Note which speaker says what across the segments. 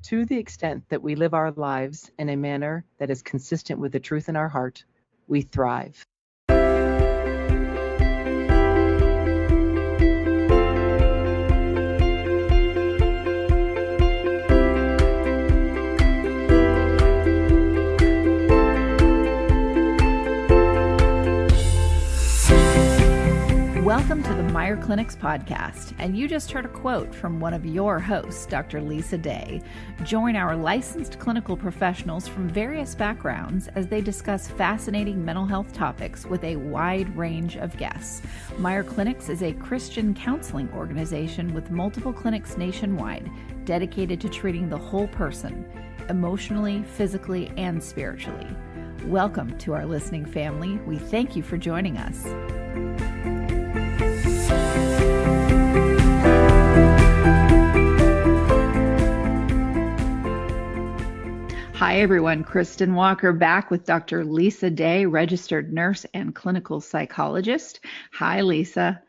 Speaker 1: To the extent that we live our lives in a manner that is consistent with the truth in our heart, we thrive.
Speaker 2: Welcome to the Meyer Clinics podcast, and you just heard a quote from one of your hosts, Dr. Lisa Day. Join our licensed clinical professionals from various backgrounds as they discuss fascinating mental health topics with a wide range of guests. Meyer Clinics is a Christian counseling organization with multiple clinics nationwide dedicated to treating the whole person, emotionally, physically, and spiritually. Welcome to our listening family. We thank you for joining us. Hi, everyone. Kristin Walker back with Dr. Lisa Day, registered nurse and clinical psychologist. Hi, Lisa.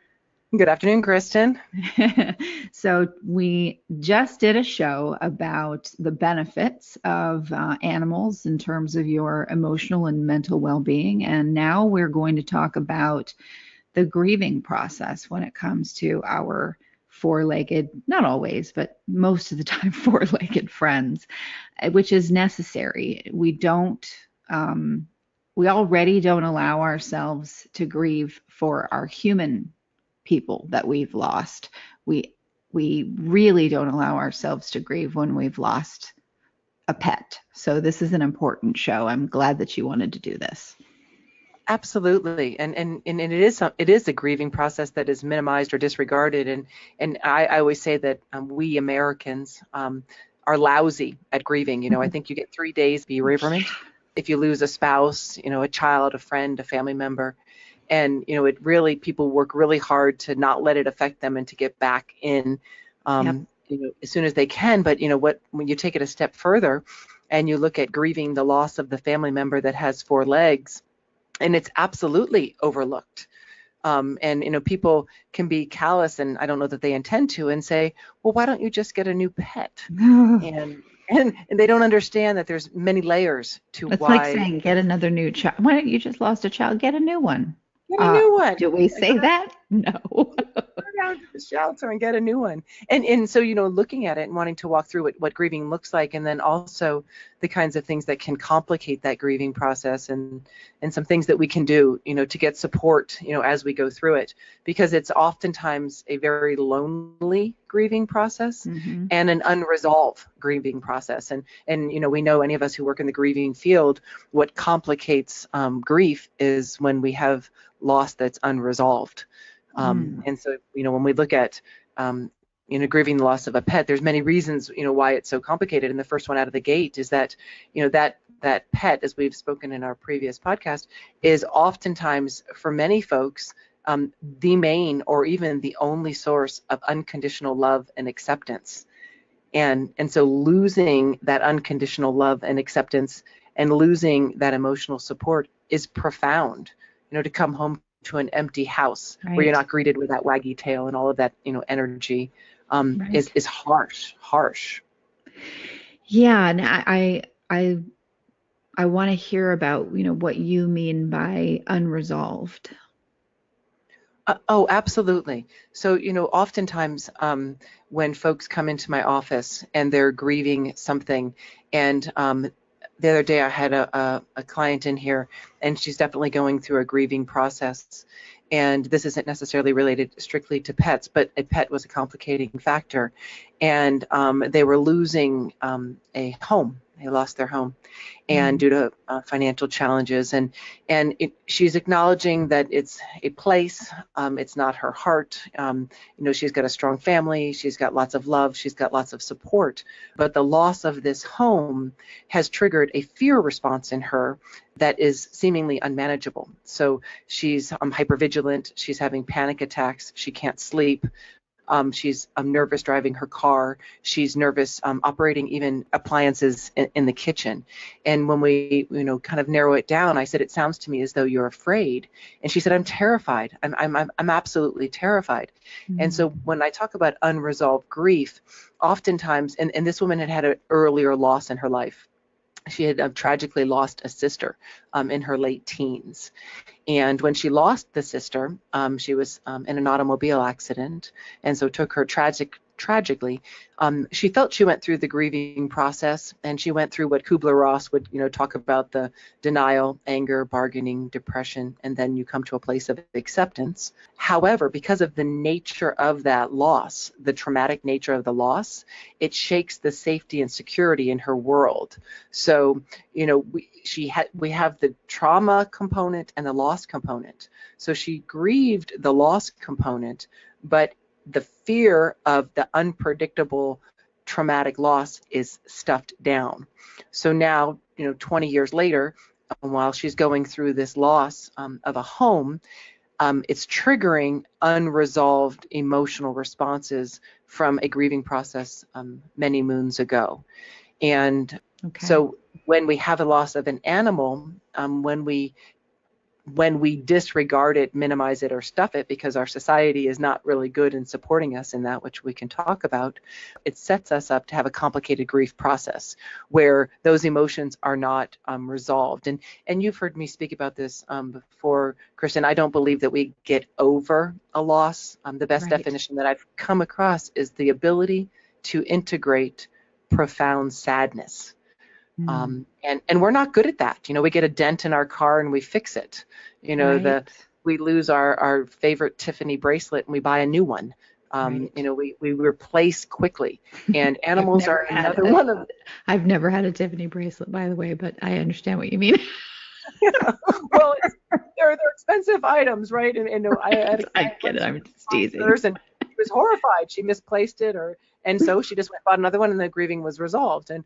Speaker 1: Good afternoon, Kristin.
Speaker 2: So we just did a show about the benefits of animals in terms of your emotional and mental well-being. And now we're going to talk about the grieving process when it comes to our four-legged, not always, but most of the time, four-legged friends, which is necessary. We already don't allow ourselves to grieve for our human people that we've lost. We really don't allow ourselves to grieve when we've lost a pet. So this is an important show. I'm glad that you wanted to do this.
Speaker 1: Absolutely, and it is a grieving process that is minimized or disregarded, and I always say that we Americans are lousy at grieving. You know, I think you get 3 days bereavement if you lose a spouse, a child, a friend, a family member, and it really, people work really hard to not let it affect them and to get back in as soon as they can. But when you take it a step further and you look at grieving the loss of the family member that has four legs, and it's absolutely overlooked. And people can be callous, and I don't know that they intend to, and say, well, why don't you just get a new pet? and they don't understand that there's many layers to
Speaker 2: it's
Speaker 1: why.
Speaker 2: It's like saying, get another new child. Why don't you just lost a child? Get a new one.
Speaker 1: Get a new one.
Speaker 2: Do we say that? No.
Speaker 1: Go down to the shelter and get a new one. And so, looking at it and wanting to walk through what grieving looks like, and then also the kinds of things that can complicate that grieving process, and some things that we can do, to get support, as we go through it, because it's oftentimes a very lonely grieving process and an unresolved grieving process. And we know, any of us who work in the grieving field, what complicates grief is when we have loss that's unresolved. And so, when we look at, grieving the loss of a pet, there's many reasons, why it's so complicated. And the first one out of the gate is that, that pet, as we've spoken in our previous podcast, is oftentimes, for many folks, the main or even the only source of unconditional love and acceptance. And so losing that unconditional love and acceptance and losing that emotional support is profound. To come home to an empty house where you're not greeted with that waggy tail and all of that, energy is harsh.
Speaker 2: Yeah, and I want to hear about, what you mean by unresolved.
Speaker 1: Oh, absolutely. So, oftentimes when folks come into my office and they're grieving something, and the other day I had a client in here, and she's definitely going through a grieving process. And this isn't necessarily related strictly to pets, but a pet was a complicating factor. And they were losing a home. They lost their home, and due to financial challenges. And she's acknowledging that it's a place. It's not her heart. She's got a strong family. She's got lots of love. She's got lots of support. But the loss of this home has triggered a fear response in her that is seemingly unmanageable. So she's hypervigilant. She's having panic attacks. She can't sleep. She's nervous driving her car. She's nervous operating even appliances in the kitchen. And when we, kind of narrow it down, I said, it sounds to me as though you're afraid. And she said, I'm terrified. I'm absolutely terrified. Mm-hmm. And so when I talk about unresolved grief, oftentimes, and this woman had an earlier loss in her life. She had tragically lost a sister in her late teens. And when she lost the sister, she was in an automobile accident, and so took her tragically. She felt she went through the grieving process, and she went through what Kubler-Ross would, talk about: the denial, anger, bargaining, depression, and then you come to a place of acceptance. However, because of the nature of that loss, the traumatic nature of the loss, it shakes the safety and security in her world. So, we have the trauma component and the loss component. So she grieved the loss component, but the fear of the unpredictable traumatic loss is stuffed down. So now, 20 years later, while she's going through this loss of a home, it's triggering unresolved emotional responses from a grieving process many moons ago. And so when we have a loss of an animal, when we disregard it, minimize it, or stuff it, because our society is not really good in supporting us in that, which we can talk about, it sets us up to have a complicated grief process where those emotions are not resolved. And you've heard me speak about this before, Kristin. I don't believe that we get over a loss. The best definition that I've come across is the ability to integrate profound sadness. And we're not good at that. We get a dent in our car and we fix it. We lose our favorite Tiffany bracelet and we buy a new one. We replace quickly. And animals are another one of.
Speaker 2: I've never had a Tiffany bracelet, by the way, but I understand what you mean.
Speaker 1: Well, they're expensive items, right? And
Speaker 2: I get it. I'm just teasing.
Speaker 1: And she was horrified. She misplaced it, and so she just went and bought another one, and the grieving was resolved. And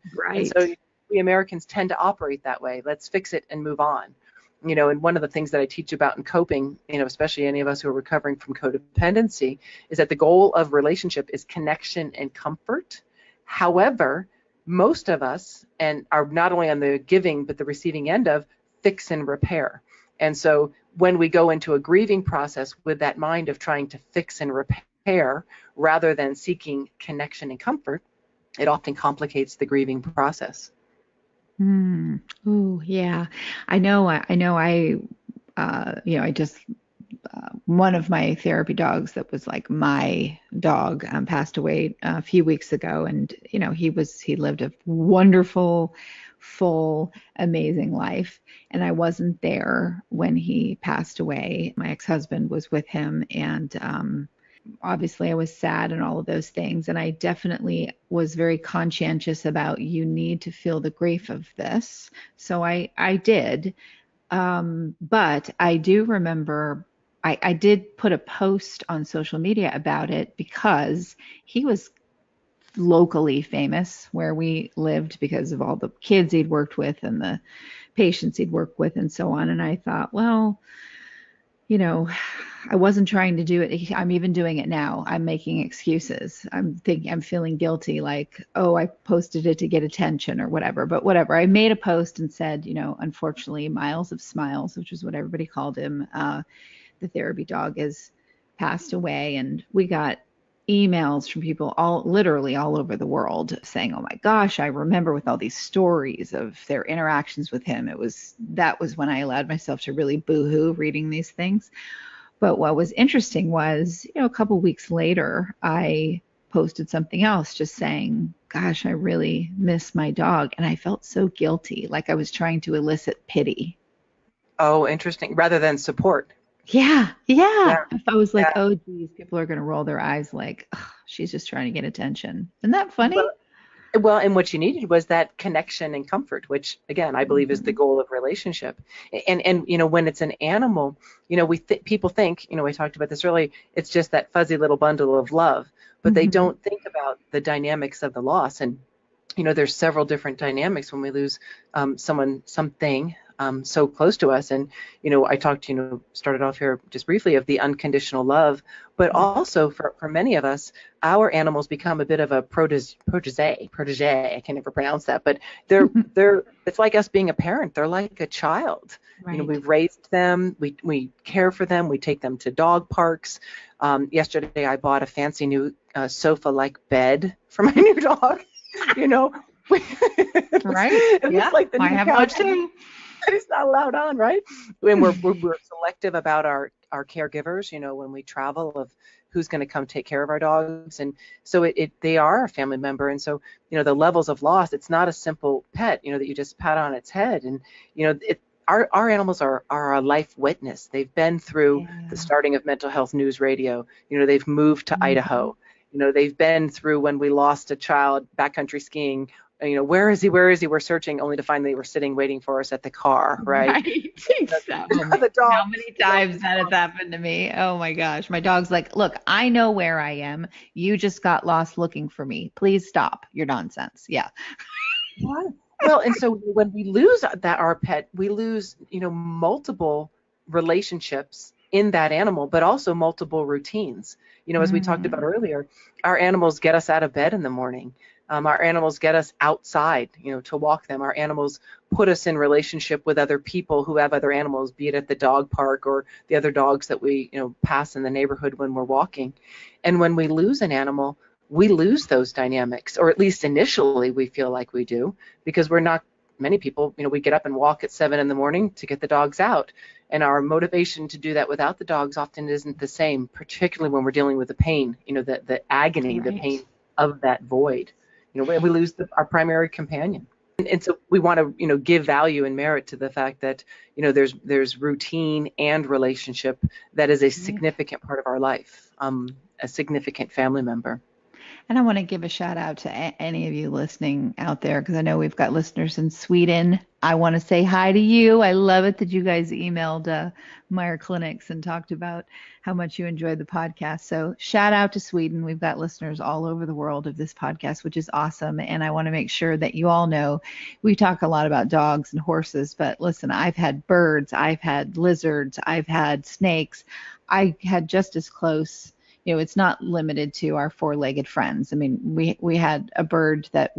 Speaker 1: so we Americans tend to operate that way. Let's fix it and move on. And one of the things that I teach about in coping, especially any of us who are recovering from codependency, is that the goal of relationship is connection and comfort. However, most of us and are not only on the giving but the receiving end of fix and repair. And so when we go into a grieving process with that mind of trying to fix and repair rather than seeking connection and comfort, it often complicates the grieving process.
Speaker 2: Oh, yeah. I know. One of my therapy dogs that was like my dog passed away a few weeks ago. And, he lived a wonderful, full, amazing life. And I wasn't there when he passed away. My ex-husband was with him, and obviously I was sad and all of those things. And I definitely was very conscientious about, you need to feel the grief of this. So I did. But I do remember I did put a post on social media about it because he was locally famous where we lived because of all the kids he'd worked with and the patients he'd worked with and so on. And I thought, well, I wasn't trying to do it. I'm even doing it now. I'm making excuses. I'm feeling guilty, like, oh, I posted it to get attention or whatever. But whatever. I made a post and said, unfortunately, Miles of Smiles, which is what everybody called him, the therapy dog, has passed away. And we got emails from people literally all over the world saying, oh my gosh, I remember with all these stories of their interactions with him. That was when I allowed myself to really boohoo reading these things. But what was interesting was, a couple weeks later, I posted something else just saying, gosh, I really miss my dog. And I felt so guilty, like I was trying to elicit pity.
Speaker 1: Oh, interesting. Rather than support.
Speaker 2: Yeah. I was like, oh, geez, people are going to roll their eyes like, oh, she's just trying to get attention. Isn't that funny?
Speaker 1: Well, and what you needed was that connection and comfort, which, again, I believe is the goal of relationship. And when it's an animal, people think, we talked about this earlier, it's just that fuzzy little bundle of love, but they don't think about the dynamics of the loss. And, there's several different dynamics when we lose something. so close to us. And, I talked, started off here just briefly of the unconditional love, but also for many of us, our animals become a bit of a protege. I can never pronounce that, but it's like us being a parent. They're like a child.
Speaker 2: Right.
Speaker 1: We've raised them, we care for them, we take them to dog parks. Yesterday I bought a fancy new sofa-like bed for my new dog.
Speaker 2: Right.
Speaker 1: Yeah. Like the
Speaker 2: I have much too.
Speaker 1: It's not allowed on, right? And we're selective about our caregivers, when we travel, of who's going to come take care of our dogs. And so they are a family member. And so, the levels of loss, it's not a simple pet, that you just pat on its head. And, our animals are a life witness. They've been through the starting of Mental Health News Radio. They've moved to Idaho. They've been through when we lost a child backcountry skiing. Where is he? We're searching, only to find they were sitting waiting for us at the car, right?
Speaker 2: Exactly.
Speaker 1: The dog,
Speaker 2: how many times that has happened to me? Oh my gosh. My dog's like, look, I know where I am. You just got lost looking for me. Please stop your nonsense. Yeah.
Speaker 1: Well, and so when we lose our pet, we lose, multiple relationships in that animal, but also multiple routines. As we talked about earlier, our animals get us out of bed in the morning. Our animals get us outside, to walk them. Our animals put us in relationship with other people who have other animals, be it at the dog park or the other dogs that we, pass in the neighborhood when we're walking. And when we lose an animal, we lose those dynamics, or at least initially we feel like we do, because many people, we get up and walk at 7 a.m. to get the dogs out. And our motivation to do that without the dogs often isn't the same, particularly when we're dealing with the pain, the agony, the pain of that void. We lose our primary companion. And so we want to, give value and merit to the fact that, there's routine and relationship that is a significant part of our life, a significant family member.
Speaker 2: And I want to give a shout out to any of you listening out there, because I know we've got listeners in Sweden. I want to say hi to you. I love it that you guys emailed Meyer Clinics and talked about how much you enjoyed the podcast. So shout out to Sweden. We've got listeners all over the world of this podcast, which is awesome. And I want to make sure that you all know we talk a lot about dogs and horses, but listen, I've had birds, I've had lizards, I've had snakes. I had just as close. It's not limited to our four-legged friends. I mean, we had a bird that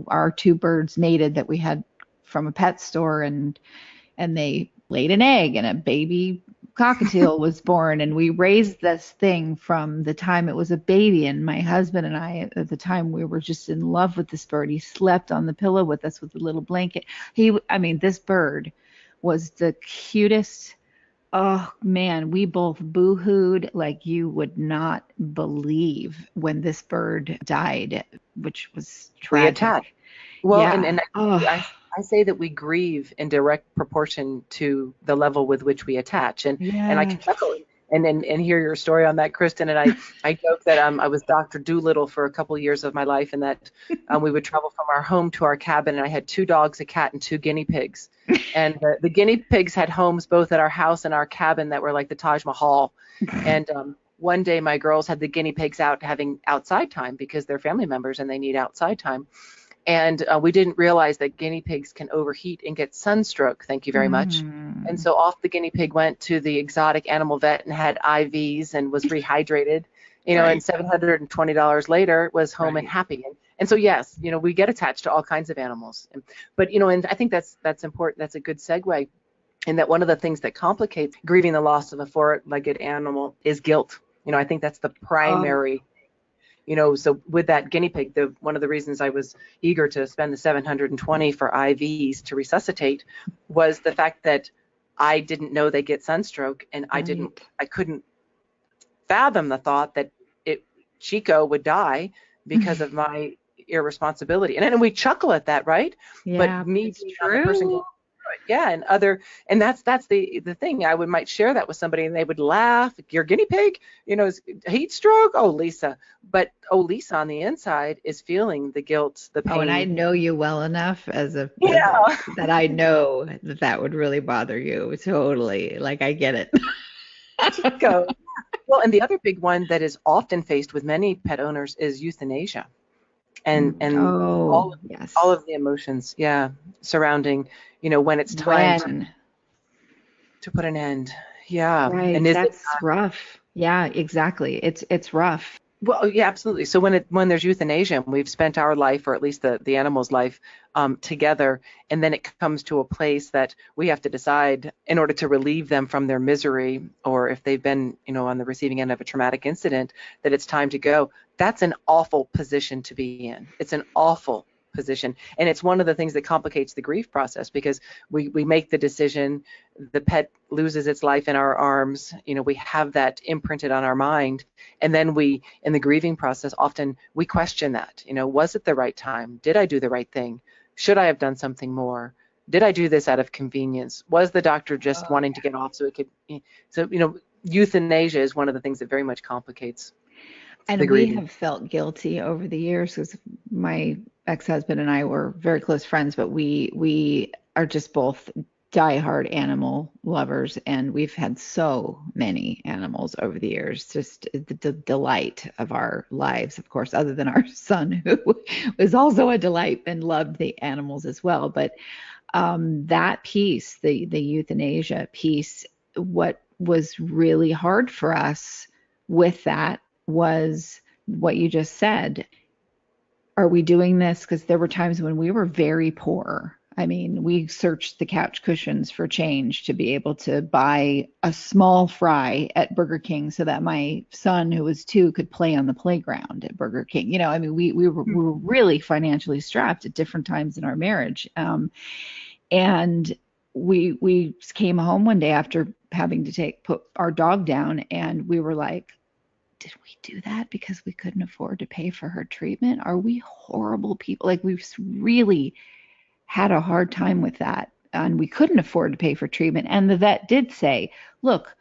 Speaker 2: our 2 birds mated that we had from a pet store, and they laid an egg, and a baby cockatiel was born, and we raised this thing from the time it was a baby. And my husband and I, at the time, we were just in love with this bird. He slept on the pillow with us with a little blanket. This bird was the cutest. Oh man, we both boo-hooed like you would not believe when this bird died, which was tragic.
Speaker 1: Well, yeah. and I say that we grieve in direct proportion to the level with which we attach, and I can chuckle and hear your story on that, Kristin. And I joke that I was Dr. Doolittle for a couple of years of my life, and that we would travel from our home to our cabin, and I had 2 dogs, a cat, and 2 guinea pigs. And the guinea pigs had homes both at our house and our cabin that were like the Taj Mahal. And one day my girls had the guinea pigs out having outside time because they're family members and they need outside time. And we didn't realize that guinea pigs can overheat and get sunstroke. Thank you very much. And so off the guinea pig went to the exotic animal vet and had IVs and was rehydrated, and $720 later was home and happy. And so, yes, we get attached to all kinds of animals. But, and I think that's important. That's a good segue. And that one of the things that complicates grieving the loss of a 4-legged animal is guilt. I think that's the primary so with that guinea pig, one of the reasons I was eager to spend the $720 for IVs to resuscitate was the fact that I didn't know they get sunstroke, and I couldn't fathom the thought that Chico would die because of my irresponsibility. And we chuckle at that, right?
Speaker 2: Yeah,
Speaker 1: but me,
Speaker 2: it's true.
Speaker 1: Yeah, and that's the thing. I might share that with somebody, and they would laugh. Your guinea pig, is heat stroke. Oh, Lisa. But Lisa on the inside is feeling the guilt, the pain.
Speaker 2: Oh, and I know you well enough that I know that would really bother you. Totally, like I get it.
Speaker 1: Chico. Well, and the other big one that is often faced with many pet owners is euthanasia. and
Speaker 2: Oh,
Speaker 1: all
Speaker 2: yes.
Speaker 1: of the emotions, yeah, surrounding, when it's time
Speaker 2: When?
Speaker 1: to put an end. Yeah.
Speaker 2: Right,
Speaker 1: And is it
Speaker 2: that's rough. Yeah, exactly. It's rough.
Speaker 1: Well, yeah, absolutely. So when there's euthanasia, and we've spent our life, or at least the animal's life, together, and then it comes to a place that we have to decide in order to relieve them from their misery, or if they've been, on the receiving end of a traumatic incident, that it's time to go. That's an awful position to be in. It's an awful position, and it's one of the things that complicates the grief process, because we make the decision, the pet loses its life in our arms, we have that imprinted on our mind, and then in the grieving process, often we question that, was it the right time? Did I do the right thing? Should I have done something more? Did I do this out of convenience? Was the doctor just
Speaker 2: Oh,
Speaker 1: wanting to get off so it could, so, euthanasia is one of the things that very much complicates the
Speaker 2: and we
Speaker 1: grieving.
Speaker 2: have felt guilty over the years because my ex-husband and I were very close friends, but we are just both diehard animal lovers, and we've had so many animals over the years. Just the delight of our lives, of course, other than our son, who was also a delight and loved the animals as well. But that piece, the euthanasia piece, what was really hard for us with that was what you just said. Are we doing this? Because there were times when we were very poor. I mean, we searched the couch cushions for change to be able to buy a small fry at Burger King so that my son, who was 2, could play on the playground at Burger King. I mean, we were really financially strapped at different times in our marriage. And we came home one day after having to put our dog down, and we were like, did we do that because we couldn't afford to pay for her treatment? Are we horrible people? Like, we've really had a hard time with that, and we couldn't afford to pay for treatment. And the vet did say, look,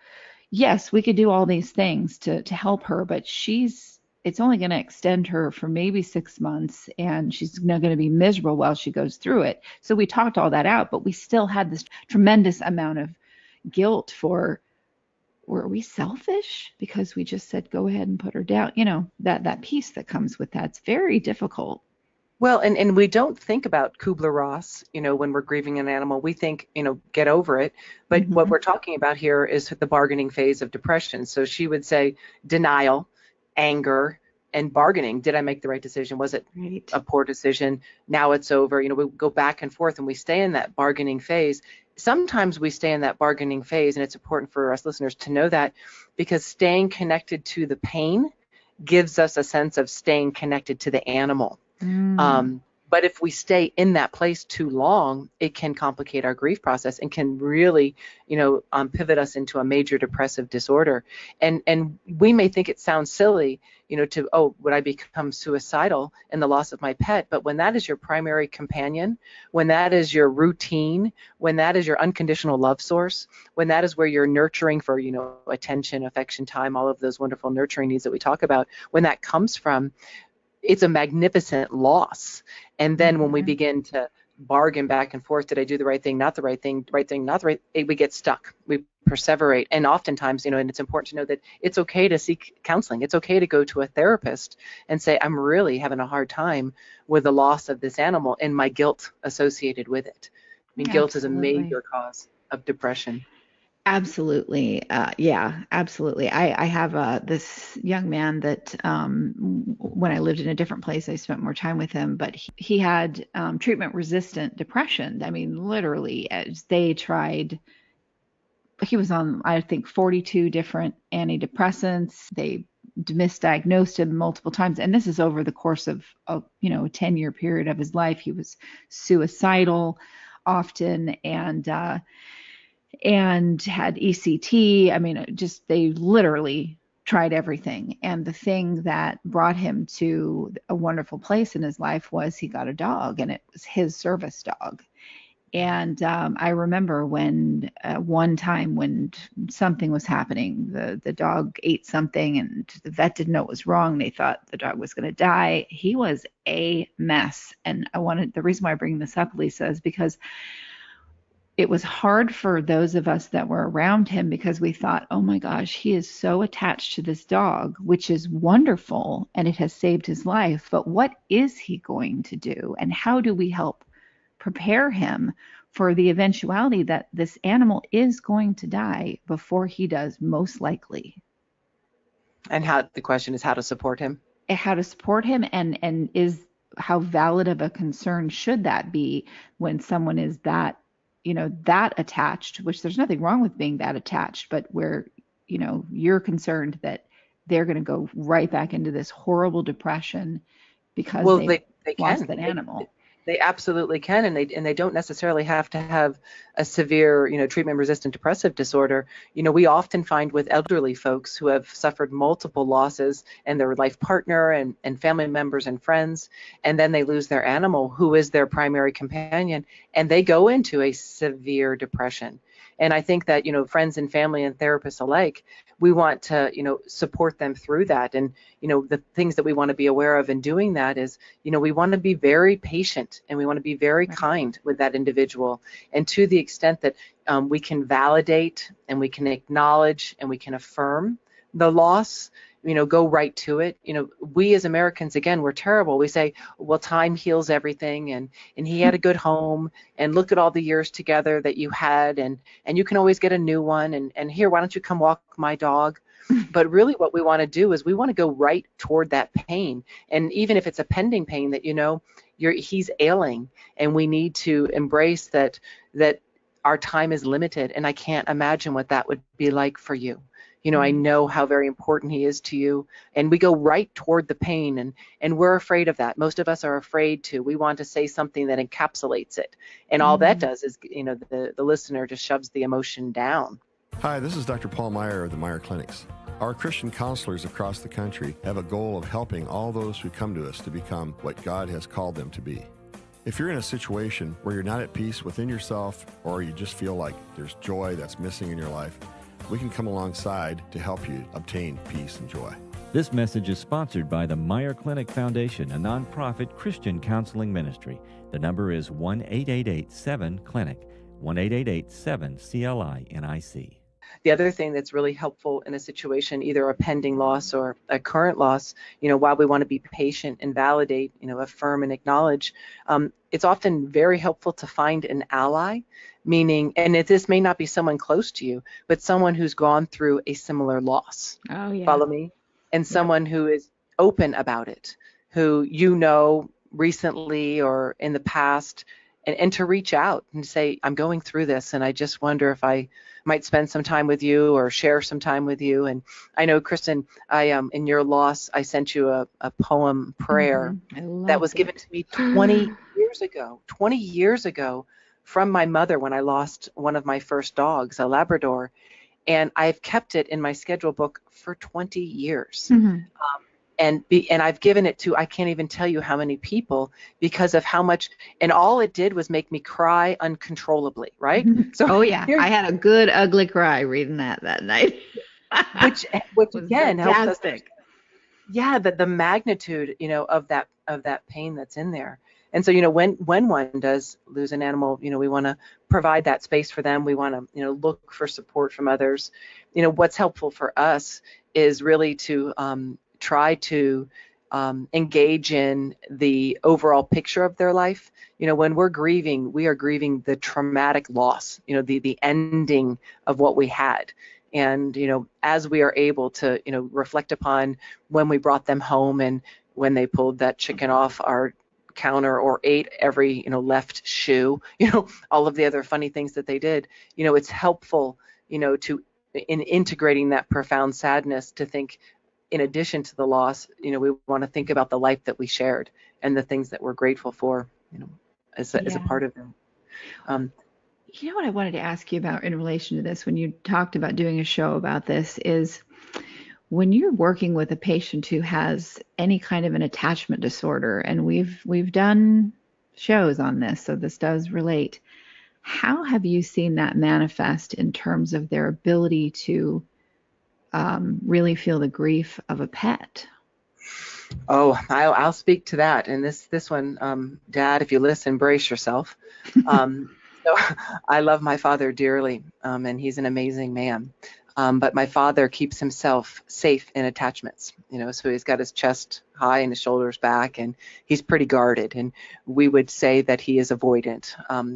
Speaker 2: yes, we could do all these things to help her, but it's only going to extend her for maybe 6 months, and she's not going to be miserable while she goes through it. So we talked all that out, but we still had this tremendous amount of guilt for, were we selfish because we just said go ahead and put her down? That piece that comes with that's very difficult.
Speaker 1: Well, and we don't think about Kubler-Ross, when we're grieving an animal. We think, get over it. But what
Speaker 2: Hmm.
Speaker 1: we're talking about here is the bargaining phase of depression. So she would say denial, anger, and bargaining. Did I make the right decision? Was it
Speaker 2: Right.
Speaker 1: a poor decision? Now it's over. We go back and forth, and we stay in that bargaining phase. Sometimes we stay in that bargaining phase, and it's important for us listeners to know that, because staying connected to the pain gives us a sense of staying connected to the animal.
Speaker 2: Mm,
Speaker 1: But if we stay in that place too long, it can complicate our grief process and can really, pivot us into a major depressive disorder. And we may think it sounds silly, would I become suicidal in the loss of my pet? But when that is your primary companion, when that is your routine, when that is your unconditional love source, when that is where you're nurturing for, attention, affection, time, all of those wonderful nurturing needs that we talk about, when that comes from, it's a magnificent loss. And then when we
Speaker 2: mhm.
Speaker 1: begin to bargain back and forth, did I do the right thing, not the right thing, not the right, we get stuck, we perseverate. And oftentimes, and it's important to know that it's okay to seek counseling. It's okay to go to a therapist and say, I'm really having a hard time with the loss of this animal and my guilt associated with it. I mean, guilt is a
Speaker 2: Absolutely.
Speaker 1: major cause of depression.
Speaker 2: Absolutely. Yeah, absolutely. I have this young man that when I lived in a different place, I spent more time with him, but he had treatment resistant depression. I mean, literally, as they tried, he was on, I think, 42 different antidepressants. They misdiagnosed him multiple times. And this is over the course of a 10-year period of his life. He was suicidal often, and had ECT. I mean, just they literally tried everything. And the thing that brought him to a wonderful place in his life was he got a dog, and it was his service dog. And I remember when one time when something was happening, the dog ate something, and the vet didn't know what was wrong. They thought the dog was going to die. He was a mess. And the reason why I bring this up, Lisa, is because it was hard for those of us that were around him because we thought, oh my gosh, he is so attached to this dog, which is wonderful and it has saved his life. But what is he going to do? And how do we help prepare him for the eventuality that this animal is going to die before he does, most likely?
Speaker 1: And the question is how to support him.
Speaker 2: How to support him, and is how valid of a concern should that be when someone is that, that attached, which there's nothing wrong with being that attached, but where, you're concerned that they're going to go right back into this horrible depression because they lost that animal.
Speaker 1: They absolutely can, and they don't necessarily have to have a severe, treatment-resistant depressive disorder. We often find with elderly folks who have suffered multiple losses and their life partner and family members and friends, and then they lose their animal who is their primary companion, and they go into a severe depression. And I think that, friends and family and therapists alike, we want to, support them through that. And, the things that we want to be aware of in doing that is, we want to be very patient and we want to be very kind with that individual. And to the extent that we can validate and we can acknowledge and we can affirm the loss, go right to it. We as Americans, again, we're terrible. We say, well, time heals everything, and he had a good home, and look at all the years together that you had, and you can always get a new one, and here, why don't you come walk my dog? But really what we want to do is we want to go right toward that pain. And even if it's a pending pain that, he's ailing, and we need to embrace that our time is limited, and I can't imagine what that would be like for you. I know how very important he is to you, and we go right toward the pain, and we're afraid of that. Most of us are afraid to. We want to say something that encapsulates it, and all that does is, the listener just shoves the emotion down.
Speaker 3: Hi, this is Dr. Paul Meyer of the Meyer Clinics. Our Christian counselors across the country have a goal of helping all those who come to us to become what God has called them to be. If you're in a situation where you're not at peace within yourself, or you just feel like there's joy that's missing in your life, we can come alongside to help you obtain peace and joy.
Speaker 4: This message is sponsored by the Meyer Clinic Foundation, a nonprofit Christian counseling ministry. The number is 1-888-7-CLINIC, 1-888-7-CLINIC.
Speaker 1: The other thing that's really helpful in a situation, either a pending loss or a current loss, while we want to be patient and validate, affirm and acknowledge, it's often very helpful to find an ally, meaning, and this may not be someone close to you, but someone who's gone through a similar loss.
Speaker 2: Oh, yeah.
Speaker 1: Follow me? And someone who is open about it, who recently or in the past, and to reach out and say, I'm going through this, and I just wonder if I might spend some time with you or share some time with you. And I know, Kristin, in your loss, I sent you a poem prayer that was given to me 20 years ago from my mother when I lost one of my first dogs, a Labrador. And I've kept it in my schedule book for 20 years. And I've given it to, I can't even tell you how many people, because of how much, and all it did was make me cry uncontrollably, right?
Speaker 2: So I had a good ugly cry reading that night.
Speaker 1: which again helps us. Yeah, the magnitude, of that pain that's in there. And so, when one does lose an animal, we want to provide that space for them. We want to, look for support from others. What's helpful for us is really to try to engage in the overall picture of their life. When we're grieving, we are grieving the traumatic loss, the ending of what we had. And, as we are able to, reflect upon when we brought them home and when they pulled that chicken off our counter or ate every, left shoe, all of the other funny things that they did, it's helpful, to in integrating that profound sadness to think, in addition to the loss, we want to think about the life that we shared and the things that we're grateful for, as a part of them.
Speaker 2: What I wanted to ask you about in relation to this, when you talked about doing a show about this, is when you're working with a patient who has any kind of an attachment disorder, and we've done shows on this, so this does relate. How have you seen that manifest in terms of their ability to really feel the grief of a pet?
Speaker 1: Oh, I'll speak to that. And this one, Dad, if you listen, brace yourself. So I love my father dearly, and he's an amazing man. But my father keeps himself safe in attachments, so he's got his chest high and his shoulders back, and he's pretty guarded. And we would say that he is avoidant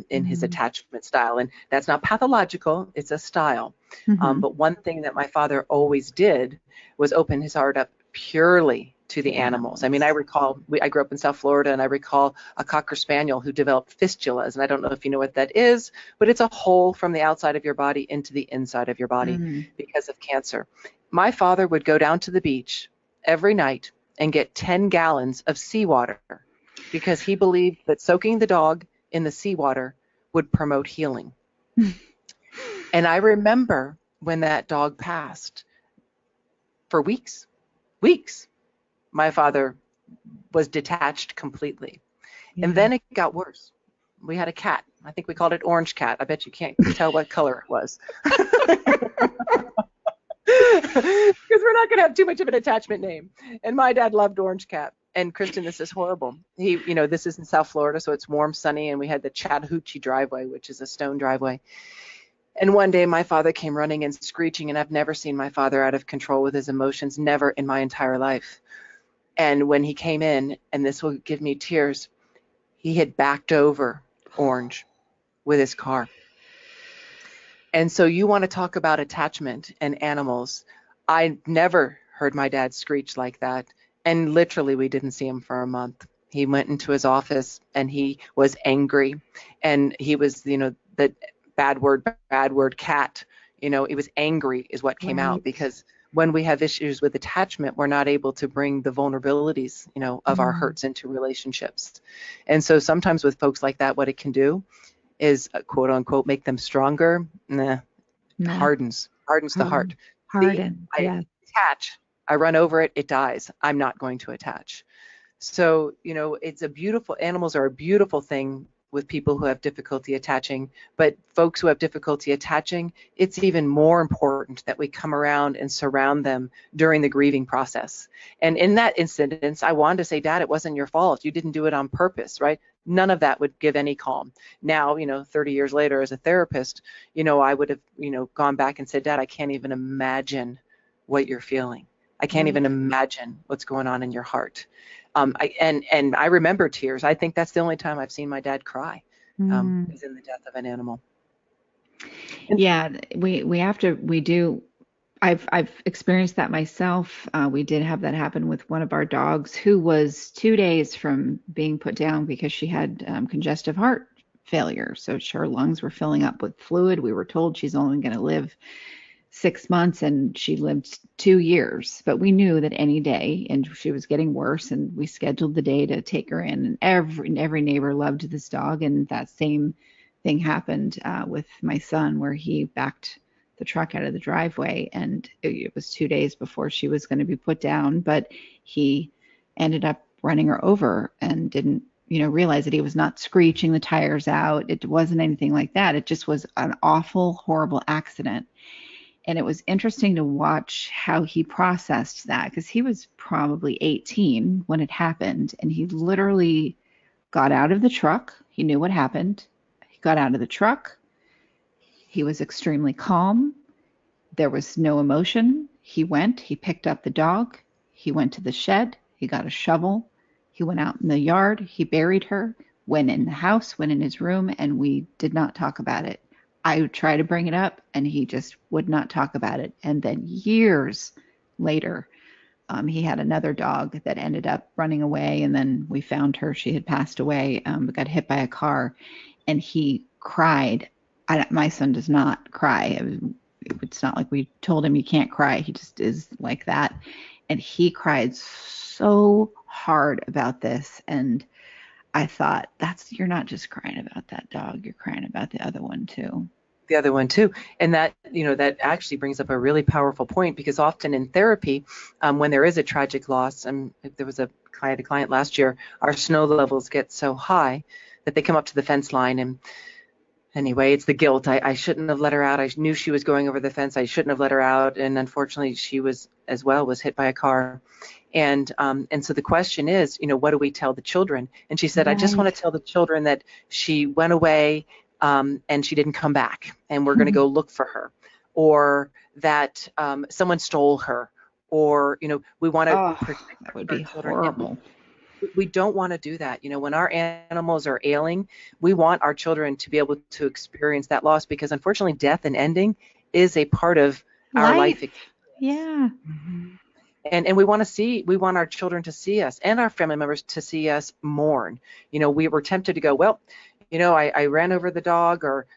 Speaker 1: in his attachment style. And that's not pathological, it's a style. But one thing that my father always did was open his heart up purely to the animals. I mean, I recall, I grew up in South Florida, and I recall a Cocker Spaniel who developed fistulas, and I don't know if you know what that is, but it's a hole from the outside of your body into the inside of your body because of cancer. My father would go down to the beach every night and get 10 gallons of seawater because he believed that soaking the dog in the seawater would promote healing. And I remember when that dog passed, for weeks, my father was detached completely. And then it got worse. We had a cat. I think we called it Orange Cat. I bet you can't tell what color it was. Because we're not going to have too much of an attachment name. And my dad loved Orange Cat. And Kristin, this is horrible. This is in South Florida, so it's warm, sunny, and we had the Chattahoochee driveway, which is a stone driveway. And one day my father came running and screeching, and I've never seen my father out of control with his emotions, never in my entire life. And when he came in, and this will give me tears, he had backed over Orange with his car. And so you want to talk about attachment and animals. I never heard my dad screech like that. And literally, we didn't see him for a month. He went into his office and he was angry. And he was, the bad word cat. It was angry is what came out, because when we have issues with attachment, we're not able to bring the vulnerabilities, of our hurts into relationships. And so sometimes with folks like that, what it can do is, quote unquote, make them stronger. Hardens the heart. I attach, I run over it, it dies. I'm not going to attach. So, it's animals are a beautiful thing with people who have difficulty attaching, but folks who have difficulty attaching, it's even more important that we come around and surround them during the grieving process. And in that instance, I wanted to say, Dad, it wasn't your fault. You didn't do it on purpose, right? None of that would give any calm. Now, 30 years later as a therapist, I would have, gone back and said, Dad, I can't even imagine what you're feeling. I can't even imagine what's going on in your heart. I remember tears. I think that's the only time I've seen my dad cry, is in the death of an animal.
Speaker 2: Yeah, I've experienced that myself. We did have that happen with one of our dogs who was 2 days from being put down because she had congestive heart failure. So her lungs were filling up with fluid. We were told she's only going to live 6 months, and she lived 2 years, but we knew that any day, and she was getting worse, and we scheduled the day to take her in, and every neighbor loved this dog. And that same thing happened with my son, where he backed the truck out of the driveway, and it was 2 days before she was going to be put down, but he ended up running her over and didn't realize that he was not screeching the tires out. It wasn't anything like that. It just was an awful, horrible accident. And it was interesting to watch how he processed that, because he was probably 18 when it happened. And he literally got out of the truck. He knew what happened. He got out of the truck. He was extremely calm. There was no emotion. He picked up the dog. He went to the shed. He got a shovel. He went out in the yard. He buried her, went in the house, went in his room, and we did not talk about it. I would try to bring it up, and he just would not talk about it. And then years later, he had another dog that ended up running away, and then we found her. She had passed away, got hit by a car, and he cried. My son does not cry. It's not like we told him you can't cry. He just is like that. And he cried so hard about this. And I thought, you're not just crying about that dog, you're crying about the other one too.
Speaker 1: The other one too. And that, that actually brings up a really powerful point, because often in therapy, when there is a tragic loss, there was a client last year, our snow levels get so high that they come up to the fence line, and anyway, it's the guilt. I shouldn't have let her out. I knew she was going over the fence. I shouldn't have let her out. And unfortunately, she was hit by a car. And so the question is, what do we tell the children? And she said, I just want to tell the children that she went away and she didn't come back, and we're going to go look for her, or that someone stole her, or we want to protect
Speaker 2: that would
Speaker 1: our
Speaker 2: be
Speaker 1: children.
Speaker 2: horrible.
Speaker 1: We don't want to do that. When our animals are ailing, we want our children to be able to experience that loss, because unfortunately death and ending is a part of our life experience.
Speaker 2: Yeah.
Speaker 1: And we want our children to see us and our family members to see us mourn. We were tempted to go, well, I ran over the dog, or,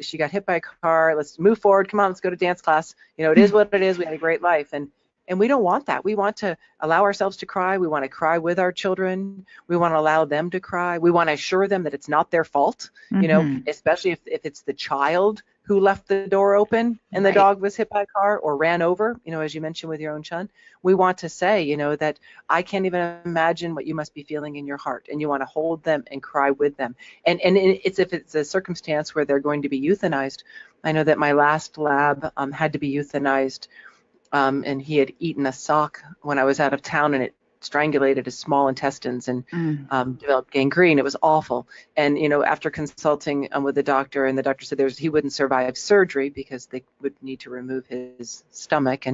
Speaker 1: she got hit by a car. Let's move forward. Come on, let's go to dance class. It is what it is. We had a great life. And we don't want that. We want to allow ourselves to cry. We want to cry with our children. We want to allow them to cry. We want to assure them that it's not their fault, especially if it's the child who left the door open and the dog was hit by a car or ran over, as you mentioned with your own son. We want to say, that I can't even imagine what you must be feeling in your heart, and you want to hold them and cry with them. And if it's a circumstance where they're going to be euthanized. I know that my last lab had to be euthanized, and he had eaten a sock when I was out of town, and it strangulated his small intestines and developed gangrene. It was awful. And after consulting with the doctor, and the doctor said he wouldn't survive surgery because they would need to remove his stomach.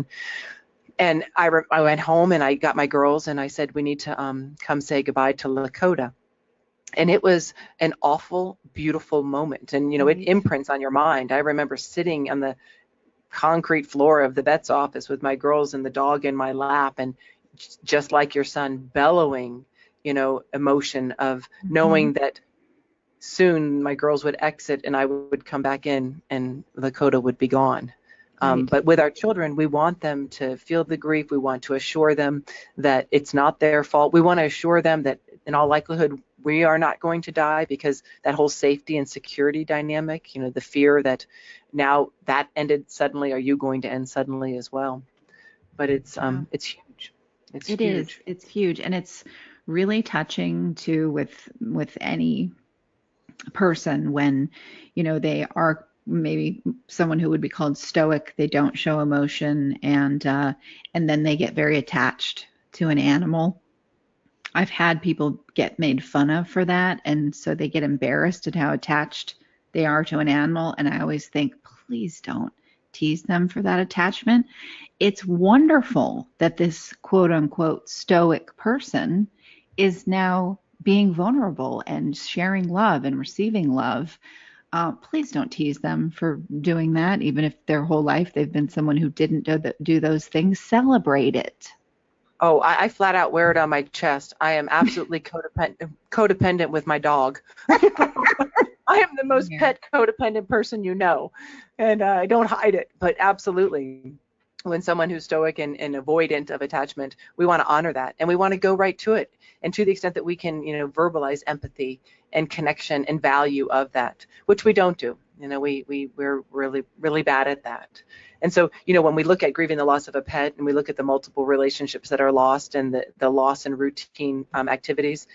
Speaker 1: And I went home, and I got my girls, and I said, we need to come say goodbye to Lakota. And it was an awful, beautiful moment. And it imprints on your mind. I remember sitting on the concrete floor of the vet's office with my girls and the dog in my lap, and just like your son, bellowing, emotion of knowing that soon my girls would exit and I would come back in and Lakota would be gone. But with our children, we want them to feel the grief. We want to assure them that it's not their fault. We want to assure them that in all likelihood, we are not going to die, because that whole safety and security dynamic, the fear that now that ended suddenly, are you going to end suddenly as well? But it's huge. It's huge.
Speaker 2: It's huge. And it's really touching too with any person when, they are maybe someone who would be called stoic. They don't show emotion, and then they get very attached to an animal. I've had people get made fun of for that, and so they get embarrassed at how attached they are to an animal. And I always think, please don't tease them for that attachment. It's wonderful that this quote unquote stoic person is now being vulnerable and sharing love and receiving love. Please don't tease them for doing that, even if their whole life they've been someone who didn't do those things. Celebrate it.
Speaker 1: Oh, I flat out wear it on my chest. I am absolutely codependent with my dog. I am the most pet codependent person and I don't hide it. But absolutely, when someone who's stoic and avoidant of attachment, we want to honor that, and we want to go right to it. And to the extent that we can, verbalize empathy and connection and value of that, which we don't do. We're really, really bad at that. And so, when we look at grieving the loss of a pet, and we look at the multiple relationships that are lost, and the loss in routine activities,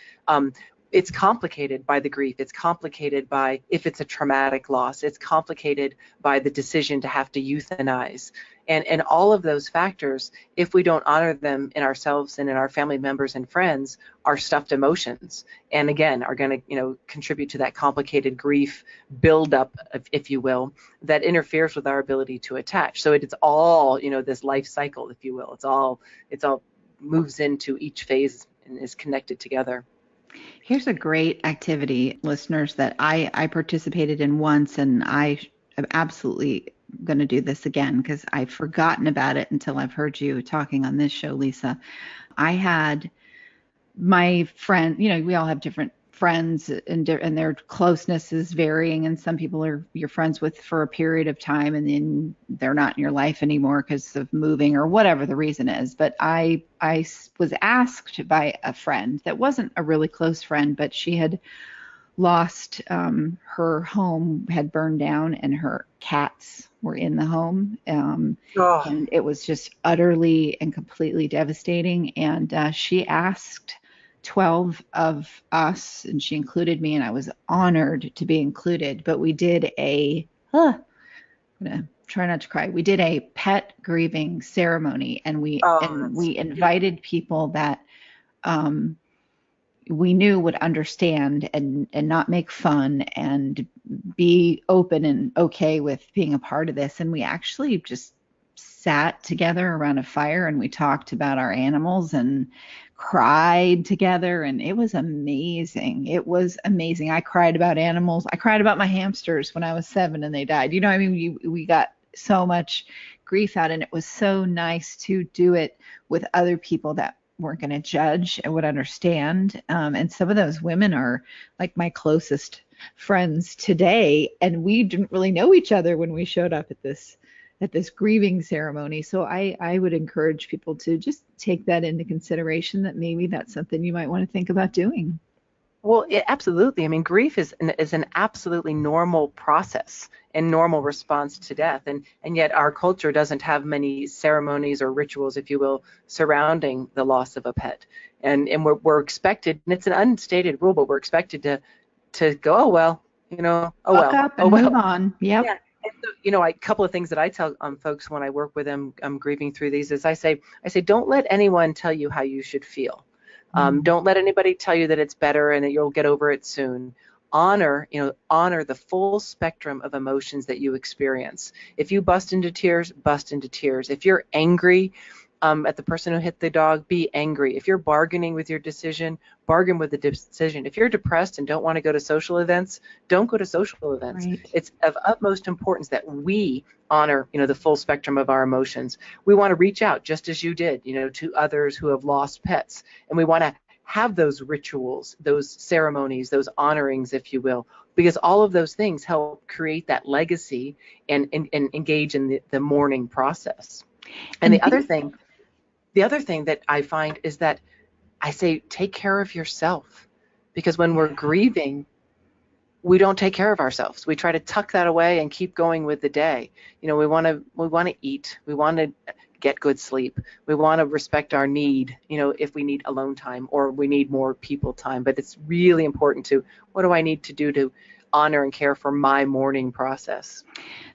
Speaker 1: it's complicated by the grief. It's complicated by if it's a traumatic loss. It's complicated by the decision to have to euthanize. And all of those factors, if we don't honor them in ourselves and in our family members and friends, are stuffed emotions. And again, are going to, contribute to that complicated grief buildup, if you will, that interferes with our ability to attach. So it's all, this life cycle, if you will. It's all moves into each phase and is connected together.
Speaker 2: Here's a great activity, listeners, that I participated in once, and I am absolutely going to do this again because I've forgotten about it until I've heard you talking on this show, Lisa. I had my friend, we all have different friends, and their closeness is varying, and some people are you're friends with for a period of time and then they're not in your life anymore because of moving or whatever the reason is. But I was asked by a friend that wasn't a really close friend, but she had lost her home had burned down and her cats were in the home, and it was just utterly and completely devastating. And she asked 12 of us, and she included me, and I was honored to be included. But we did I'm gonna try not to cry. We did a pet grieving ceremony, and we invited people that we knew would understand and not make fun and be open and okay with being a part of this. And we actually just sat together around a fire and we talked about our animals and cried together, and it was amazing. It was amazing. I cried about animals. I cried about my hamsters when I was 7 and they died. You know, I mean, we got so much grief out, and it was so nice to do it with other people that weren't going to judge and would understand. And some of those women are like my closest friends today, and we didn't really know each other when we showed up at this grieving ceremony. So I would encourage people to just take that into consideration, that maybe that's something you might want to think about doing.
Speaker 1: Well, absolutely. I mean, grief is an absolutely normal process and normal response to death. And yet our culture doesn't have many ceremonies or rituals, if you will, surrounding the loss of a pet. And we're expected, and it's an unstated rule, but we're expected to go, oh, well, you know, oh,
Speaker 2: Buck
Speaker 1: well.
Speaker 2: up and move on. Yep.
Speaker 1: Yeah. And so, you know, a couple of things that I tell folks when I work with them grieving through these is I say, don't let anyone tell you how you should feel. Don't let anybody tell you that it's better and that you'll get over it soon. Honor the full spectrum of emotions that you experience. If you bust into tears, bust into tears. If you're angry at the person who hit the dog, be angry. If you're bargaining with your decision, bargain with the decision. If you're depressed and don't want to go to social events, don't go to social events.
Speaker 2: Right.
Speaker 1: It's of utmost importance that we honor, the full spectrum of our emotions. We want to reach out, just as you did, to others who have lost pets. And we want to have those rituals, those ceremonies, those honorings, if you will, because all of those things help create that legacy and engage in the mourning process. And the other thing that I find is that I say, take care of yourself, because when we're grieving, we don't take care of ourselves. We try to tuck that away and keep going with the day. We want to eat. We want to get good sleep. We want to respect our need, if we need alone time or we need more people time. But it's really important what do I need to do to honor and care for my mourning process?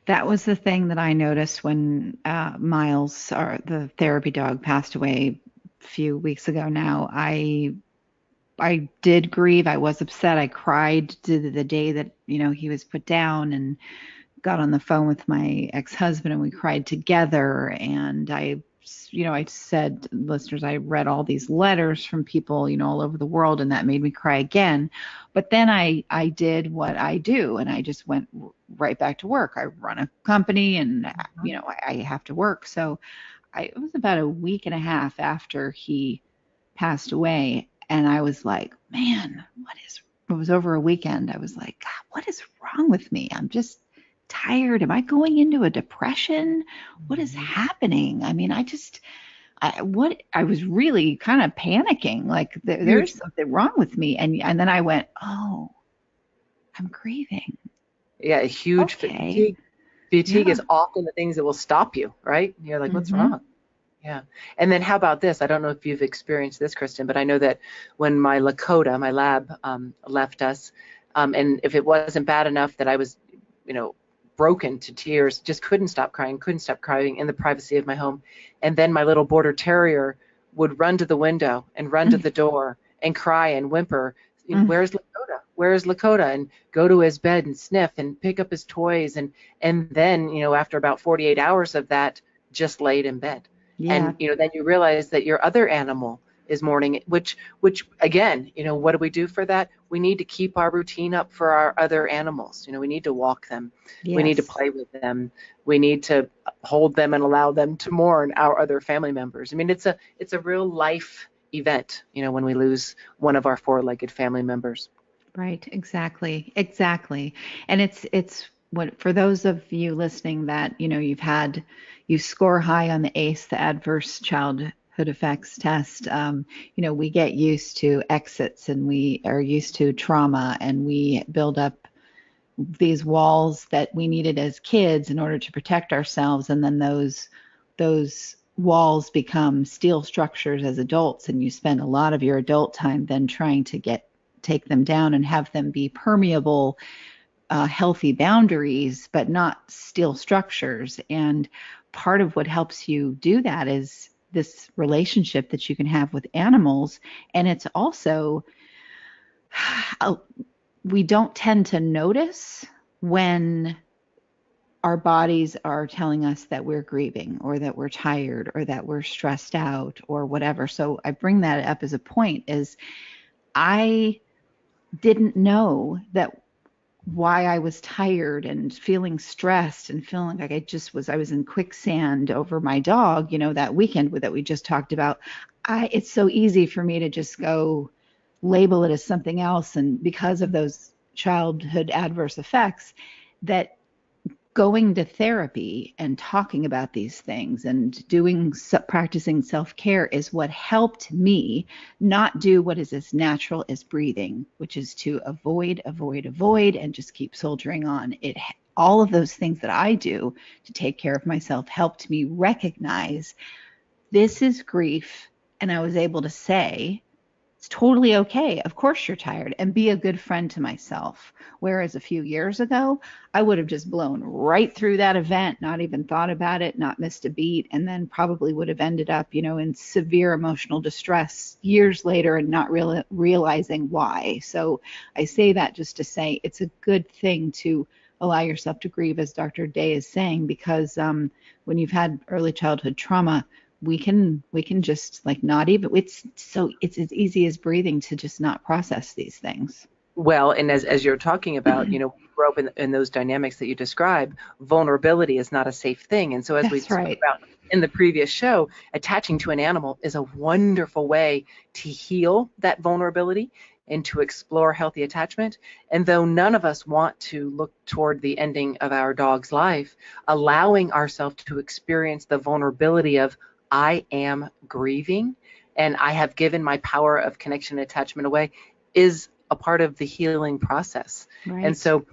Speaker 2: That was the thing that I noticed when Miles, the therapy dog, passed away a few weeks ago now. I did grieve. I was upset. I cried the day that, he was put down, and got on the phone with my ex-husband and we cried together. And I said, listeners, I read all these letters from people, all over the world, and that made me cry again. But then I did what I do, and I just went right back to work. I run a company, and, I have to work. So it was about a week and a half after he passed away. And I was like, man, it was over a weekend. I was like, God, what is wrong with me? I'm just tired. Am I going into a depression? What is happening? I mean, I was really kind of panicking, like there's something wrong with me. And then I went, oh, I'm grieving.
Speaker 1: Yeah, a huge fatigue. Fatigue is often the things that will stop you, right? You're like, what's wrong? Yeah. And then how about this? I don't know if you've experienced this, Kristin, but I know that when my Lakota, my lab, left us, and if it wasn't bad enough that I was, broken to tears, just couldn't stop crying in the privacy of my home. And then my little border terrier would run to the window and run to the door and cry and whimper, where's Lakota? Where's Lakota? And go to his bed and sniff and pick up his toys. And then, after about 48 hours of that, just laid in bed. Yeah. And, then you realize that your other animal is mourning, which again, what do we do for that? We need to keep our routine up for our other animals. We need to walk them. Yes. We need to play with them. We need to hold them and allow them to mourn our other family members. I mean, it's a real life event, when we lose one of our four-legged family members.
Speaker 2: Right. Exactly. And it's what, for those of you listening that, you score high on the ACE, the Adverse Childhood Effects Test. We get used to exits, and we are used to trauma, and we build up these walls that we needed as kids in order to protect ourselves. And then those walls become steel structures as adults, and you spend a lot of your adult time then trying to take them down and have them be permeable, healthy boundaries, but not steel structures. And part of what helps you do that is this relationship that you can have with animals. And it's also we don't tend to notice when our bodies are telling us that we're grieving or that we're tired or that we're stressed out or whatever. So I bring that up as a point, is I didn't know that why I was tired and feeling stressed and feeling like I was in quicksand over my dog, that weekend that we just talked about. It's so easy for me to just go label it as something else. And because of those childhood adverse effects, that going to therapy and talking about these things and practicing self-care is what helped me not do what is as natural as breathing, which is to avoid, and just keep soldiering on. All of those things that I do to take care of myself helped me recognize this is grief. And I was able to say, it's totally okay. Of course you're tired, and be a good friend to myself. Whereas a few years ago, I would have just blown right through that event, not even thought about it, not missed a beat, and then probably would have ended up, in severe emotional distress years later and not realizing why. So I say that just to say it's a good thing to allow yourself to grieve, as Dr. Day is saying, because when you've had early childhood trauma, we can just not even, it's as easy as breathing to just not process these things.
Speaker 1: Well, and as you're talking about, we grew up in those dynamics that you describe, vulnerability is not a safe thing. And so as we talked about in the previous show, attaching to an animal is a wonderful way to heal that vulnerability and to explore healthy attachment. And though none of us want to look toward the ending of our dog's life, allowing ourselves to experience the vulnerability of, I am grieving and I have given my power of connection and attachment away, is a part of the healing process. Right. And so,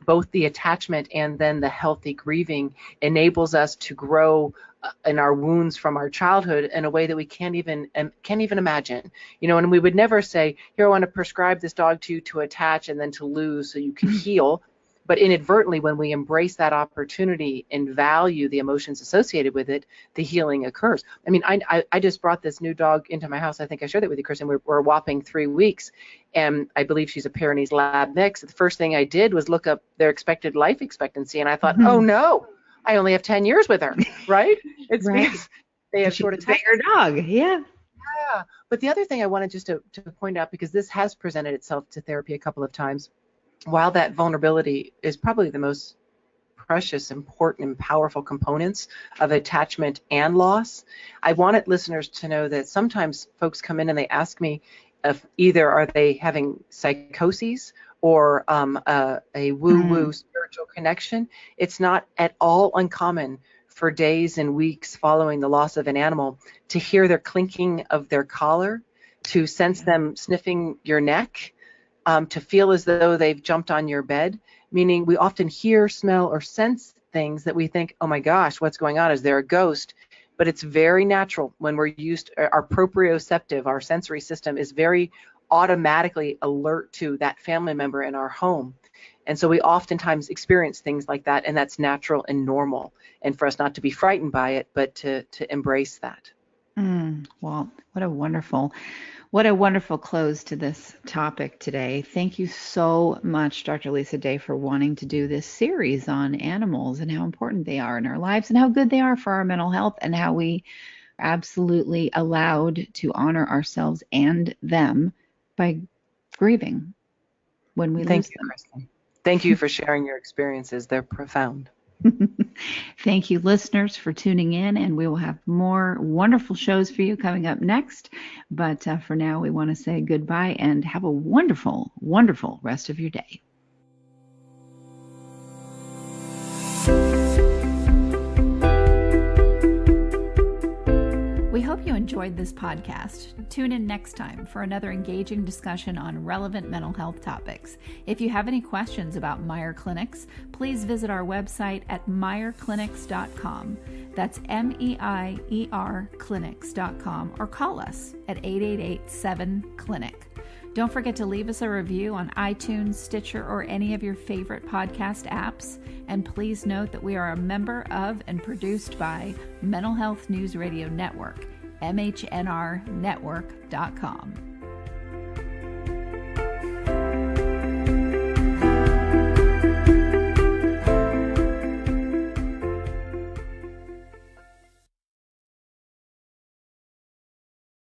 Speaker 1: both the attachment and then the healthy grieving enables us to grow in our wounds from our childhood in a way that we can't even imagine. And we would never say, here, I want to prescribe this dog to you to attach and then to lose so you can heal. But inadvertently, when we embrace that opportunity and value the emotions associated with it, the healing occurs. I mean, I just brought this new dog into my house. I think I shared that with you, Kristin. We're a whopping 3 weeks, and I believe she's a Pyrenees Lab mix. The first thing I did was look up their expected life expectancy, and I thought, oh no, I only have 10 years with her, right? It's because they have short attention.
Speaker 2: Bigger dog, yeah.
Speaker 1: Yeah. But the other thing I wanted just to point out, because this has presented itself to therapy a couple of times, while that vulnerability is probably the most precious, important, and powerful components of attachment and loss, I wanted listeners to know that sometimes folks come in and they ask me if either are they having psychoses or a woo-woo spiritual connection. It's not at all uncommon for days and weeks following the loss of an animal to hear their clinking of their collar, to sense them sniffing your neck, to feel as though they've jumped on your bed, meaning we often hear, smell, or sense things that we think, oh my gosh, what's going on? Is there a ghost? But it's very natural when we're used, our proprioceptive, our sensory system is very automatically alert to that family member in our home. And so we oftentimes experience things like that, and that's natural and normal. And for us not to be frightened by it, but to embrace that.
Speaker 2: Well, what a wonderful close to this topic today. Thank you so much, Dr. Lisa Day, for wanting to do this series on animals and how important they are in our lives and how good they are for our mental health, and how we are absolutely allowed to honor ourselves and them by grieving when we lose them.
Speaker 1: Kristin. Thank you for sharing your experiences. They're profound.
Speaker 2: Thank you, listeners, for tuning in, and we will have more wonderful shows for you coming up next. But for now, we want to say goodbye and have a wonderful, wonderful rest of your day. We hope you enjoyed this podcast. Tune in next time for another engaging discussion on relevant mental health topics. If you have any questions about Meyer Clinics, please visit our website at meyerclinics.com. That's MEIER clinics.com, or call us at 888-7-CLINIC. Don't forget to leave us a review on iTunes, Stitcher, or any of your favorite podcast apps. And please note that we are a member of and produced by Mental Health News Radio Network, MHNRnetwork.com.